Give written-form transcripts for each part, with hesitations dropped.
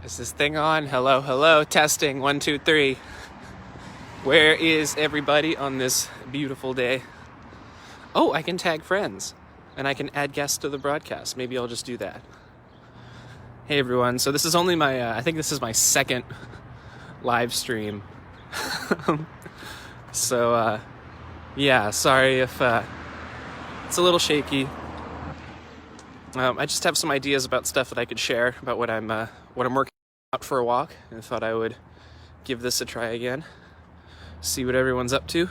Is this thing on? Hello, hello, testing, 1, 2, 3. Where is everybody on this beautiful day? Oh, I can tag friends and I can add guests to the broadcast. Maybe I'll just do that. Hey everyone, so this is only my, I think this is my second live stream. So, yeah, sorry if it's a little shaky. I just have some ideas about stuff that I could share about what I'm working out for a walk, and I thought I would give this a try again. See what everyone's up to.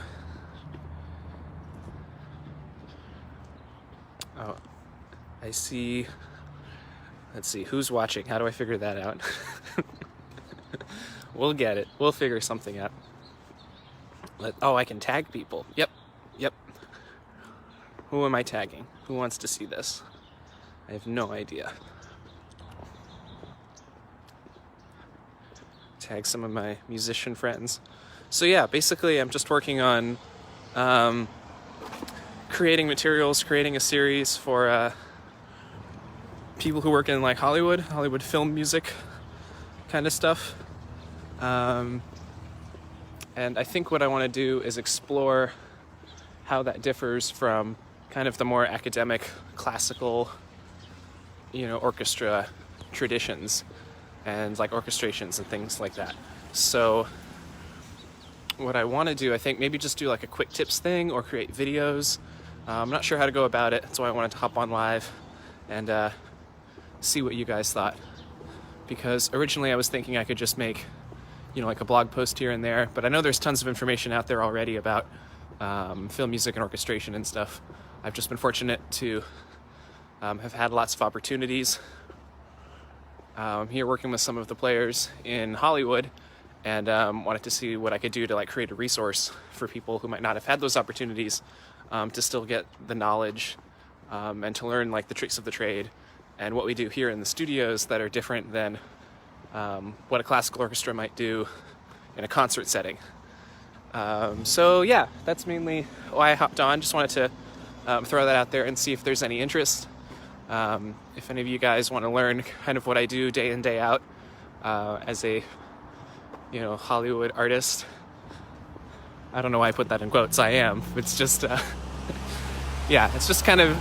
Oh, I see. Let's see, who's watching? How do I figure that out? We'll get it. We'll figure something out. Oh, I can tag people. Yep. Who am I tagging? Who wants to see this? I have no idea. Tag some of my musician friends. So yeah, basically I'm just working on creating materials, creating a series for people who work in like Hollywood film music kind of stuff. And I think what I want to do is explore how that differs from kind of the more academic, classical, orchestra traditions and like orchestrations and things like that. So what I want to do, I think maybe just do like a quick tips thing or create videos. I'm not sure how to go about it. That's why I wanted to hop on live and see what you guys thought. Because originally I was thinking I could just make, like a blog post here and there, but I know there's tons of information out there already about film music and orchestration and stuff. I've just been fortunate to have had lots of opportunities here working with some of the players in Hollywood, and wanted to see what I could do to like create a resource for people who might not have had those opportunities to still get the knowledge and to learn like the tricks of the trade and what we do here in the studios that are different than what a classical orchestra might do in a concert setting. So yeah, that's mainly why I hopped on. Just wanted to throw that out there and see if there's any interest. If any of you guys want to learn kind of what I do day in, day out as a, Hollywood artist. I don't know why I put that in quotes. I am. It's just, yeah, it's just kind of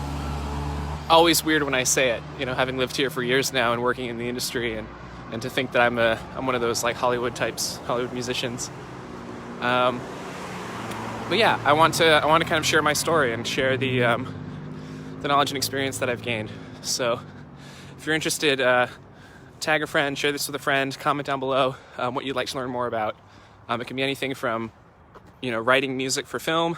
always weird when I say it, having lived here for years now and working in the industry, and to think that I'm one of those like Hollywood musicians. But yeah, I want to kind of share my story and share the knowledge and experience that I've gained. So if you're interested, tag a friend, share this with a friend, comment down below what you'd like to learn more about. It can be anything from, writing music for film,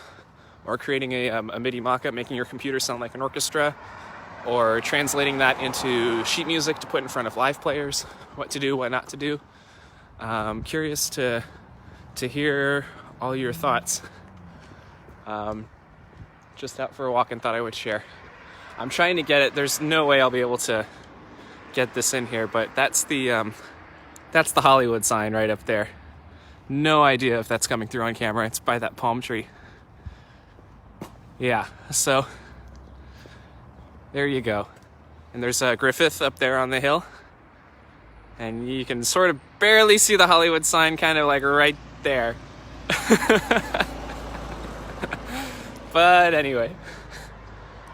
or creating a MIDI mock-up, making your computer sound like an orchestra, or translating that into sheet music to put in front of live players, what to do, what not to do. Curious to hear all your thoughts. Just out for a walk and thought I would share. I'm trying to get it. There's no way I'll be able to get this in here, but that's the Hollywood sign right up there. No idea if that's coming through on camera. It's by that palm tree. Yeah, so there you go. And there's Griffith up there on the hill. And you can sort of barely see the Hollywood sign kind of like right there. But anyway,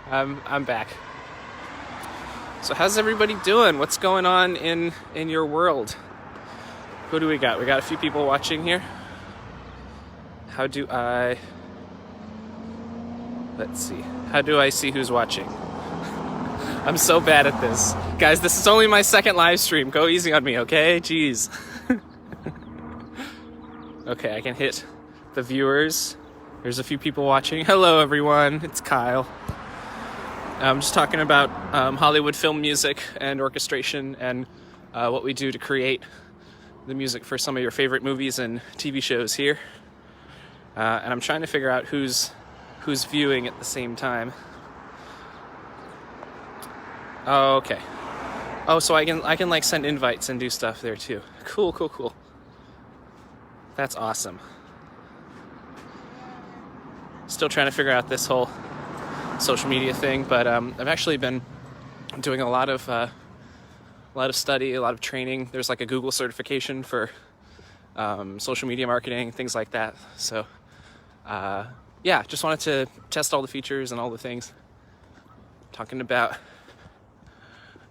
I'm back. So how's everybody doing? What's going on in your world? Who do we got? We got a few people watching here. Let's see. How do I see who's watching? I'm so bad at this. Guys, this is only my second live stream. Go easy on me, okay? Jeez. Okay, I can hit the viewers. There's a few people watching. Hello, everyone. It's Kyle. I'm just talking about Hollywood film music and orchestration and what we do to create the music for some of your favorite movies and TV shows here. And I'm trying to figure out who's viewing at the same time. Oh, okay. Oh, so I can like send invites and do stuff there too. Cool. That's awesome. Still trying to figure out this whole social media thing, but I've actually been doing a lot of a lot of study, a lot of training. There's like a Google certification for social media marketing, things like that. So yeah, just wanted to test all the features and all the things. Talking about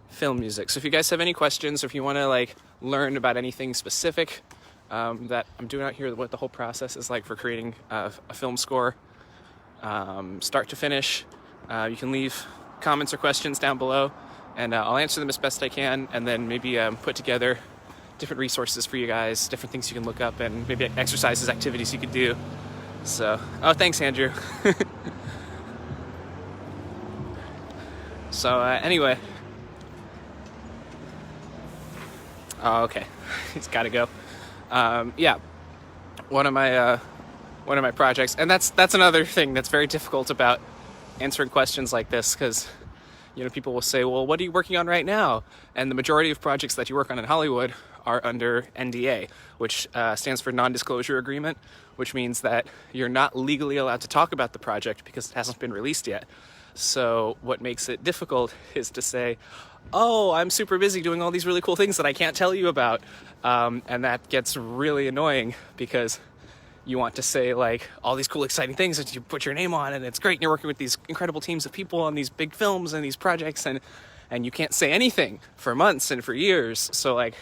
film music. So if you guys have any questions, or if you want to like learn about anything specific that I'm doing out here, what the whole process is like for creating a film score, start to finish, you can leave comments or questions down below, and I'll answer them as best I can, and then maybe put together different resources for you guys, different things you can look up, and maybe exercises, activities you could do. So, oh, thanks, Andrew. So anyway, oh, okay, he's got to go. Yeah, one of my projects, and that's another thing that's very difficult about answering questions like this, because people will say, well, what are you working on right now? And the majority of projects that you work on in Hollywood are under NDA, which stands for non-disclosure agreement, which means that you're not legally allowed to talk about the project because it hasn't been released yet. So what makes it difficult is to say, oh, I'm super busy doing all these really cool things that I can't tell you about. And that gets really annoying, because you want to say like all these cool, exciting things that you put your name on, and it's great, and you're working with these incredible teams of people on these big films and these projects, and you can't say anything for months and for years. So like,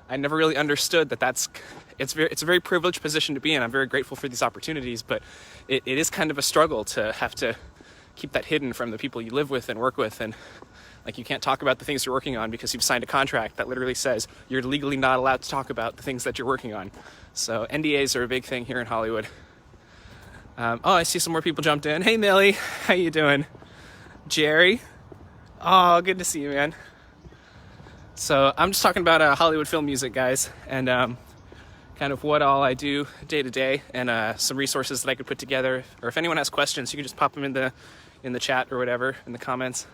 I never really understood that it's a very privileged position to be in. I'm very grateful for these opportunities, but it is kind of a struggle to have to keep that hidden from the people you live with and work with. And like, you can't talk about the things you're working on because you've signed a contract that literally says you're legally not allowed to talk about the things that you're working on. So NDAs are a big thing here in Hollywood. Oh, I see some more people jumped in. Hey, Millie, how you doing? Jerry? Oh, good to see you, man. So I'm just talking about Hollywood film music, guys, and kind of what all I do day to day, and some resources that I could put together. Or if anyone has questions, you can just pop them in the chat or whatever, in the comments.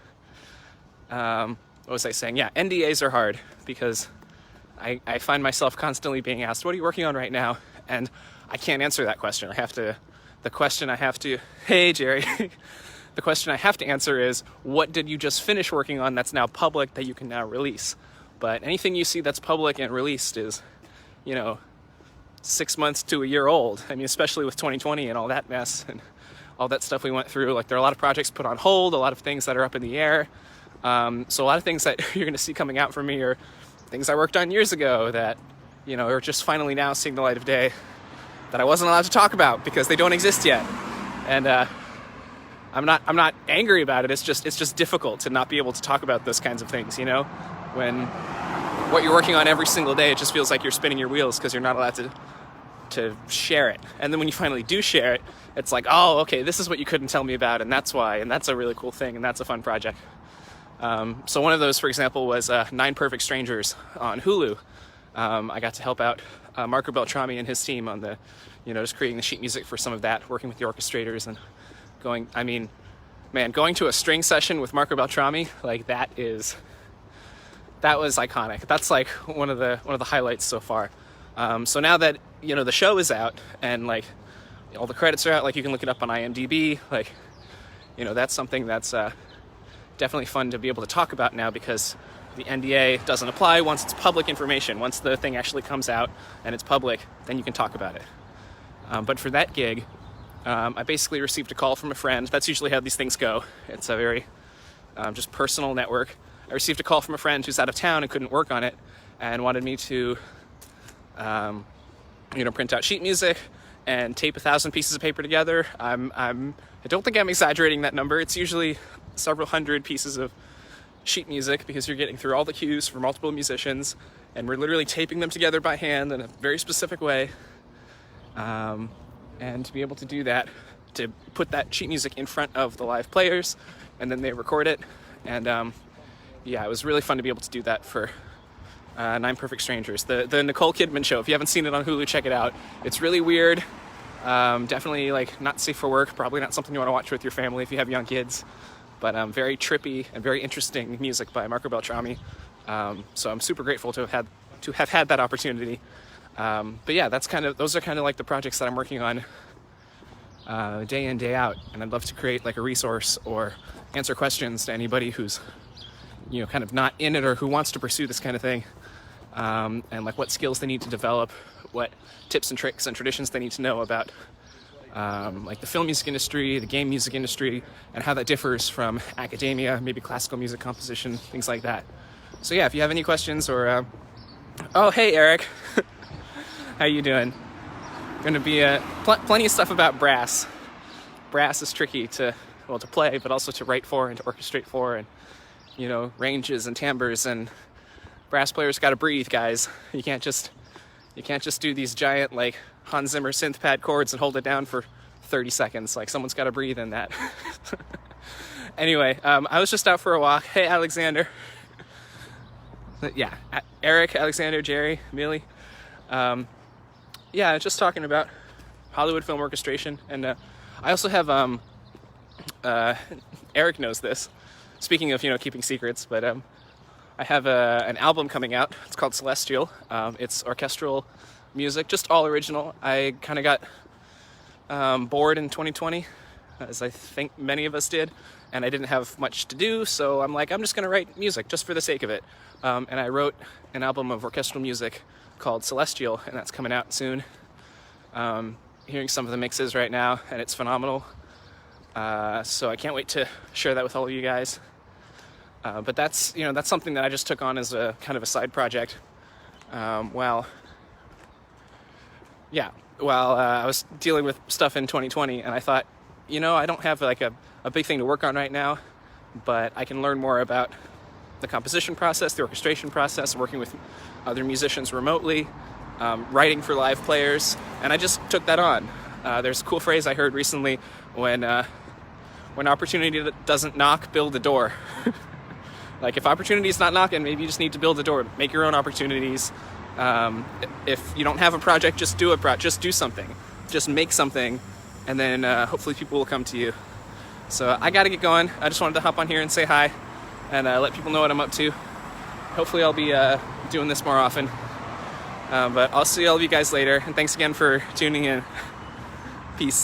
What was I saying? Yeah, NDAs are hard, because I find myself constantly being asked, what are you working on right now? And I can't answer that question. Hey, Jerry. The question I have to answer is, what did you just finish working on that's now public that you can now release? But anything you see that's public and released is, 6 months to a year old. I mean, especially with 2020 and all that mess and all that stuff we went through. Like, there are a lot of projects put on hold, a lot of things that are up in the air. So a lot of things that you're going to see coming out from me are things I worked on years ago that, are just finally now seeing the light of day, that I wasn't allowed to talk about because they don't exist yet. And I'm not angry about it. It's just difficult to not be able to talk about those kinds of things, when what you're working on every single day, it just feels like you're spinning your wheels because you're not allowed to share it. And then when you finally do share it, it's like, oh, okay, this is what you couldn't tell me about, and that's why, and that's a really cool thing, and that's a fun project. So one of those, for example, was 9 Perfect Strangers on Hulu. I got to help out Marco Beltrami and his team on the, just creating the sheet music for some of that, working with the orchestrators, and going to a string session with Marco Beltrami, like that was iconic. That's like one of the highlights so far. So now that, the show is out, and like all the credits are out, like you can look it up on IMDb, like, that's something that's definitely fun to be able to talk about now, because the NDA doesn't apply once it's public information. Once the thing actually comes out and it's public, then you can talk about it. But for that gig, I basically received a call from a friend. That's usually how these things go. It's a very just personal network. I received a call from a friend who's out of town and couldn't work on it, and wanted me to print out sheet music and tape 1,000 pieces of paper together. I don't think I'm exaggerating that number. It's usually several hundred pieces of sheet music, because you're getting through all the cues for multiple musicians, and we're literally taping them together by hand in a very specific way. And to be able to do that, to put that sheet music in front of the live players, and then they record it. And it was really fun to be able to do that for 9 Perfect Strangers. The Nicole Kidman show, if you haven't seen it on Hulu, check it out. It's really weird. Definitely like not safe for work, probably not something you want to watch with your family if you have young kids. But very trippy and very interesting music by Marco Beltrami. So I'm super grateful to have had that opportunity. But yeah, those are kind of like the projects that I'm working on day in, day out. And I'd love to create like a resource or answer questions to anybody who's, you know, kind of not in it or who wants to pursue this kind of thing, and like what skills they need to develop, what tips and tricks and traditions they need to know about like the film music industry, the game music industry, and how that differs from academia, maybe classical music composition, things like that. So yeah, if you have any questions or oh hey Eric, how you doing? Going to be plenty of stuff about brass. Brass is tricky to play, but also to write for and to orchestrate for, and you know, ranges and timbres, and brass players got to breathe, guys. You can't just do these giant like Hans Zimmer synth pad chords and hold it down for 30 seconds. Like, someone's got to breathe in that. Anyway, I was just out for a walk. Hey, Alexander. Yeah, Eric, Alexander, Jerry, Millie. Yeah, just talking about Hollywood film orchestration. And I also have, Eric knows this. Speaking of, you know, keeping secrets, but I have an album coming out. It's called Celestial. It's orchestral music, just all original. I kind of got bored in 2020, as I think many of us did, and I didn't have much to do, so I'm like, I'm just going to write music just for the sake of it. And I wrote an album of orchestral music called Celestial, and that's coming out soon. Hearing some of the mixes right now, and it's phenomenal. So I can't wait to share that with all of you guys. But that's something that I just took on as a kind of a side project. While I was dealing with stuff in 2020, and I thought, you know, I don't have like a big thing to work on right now, but I can learn more about the composition process, the orchestration process, working with other musicians remotely, writing for live players, and I just took that on. There's a cool phrase I heard recently: when opportunity doesn't knock, build the door. Like, if opportunity is not knocking, maybe you just need to build the door. Make your own opportunities. If you don't have a project, just do just do something. Just make something, and then hopefully people will come to you. So I gotta get going. I just wanted to hop on here and say hi, and let people know what I'm up to. Hopefully I'll be doing this more often. But I'll see all of you guys later, and thanks again for tuning in. Peace.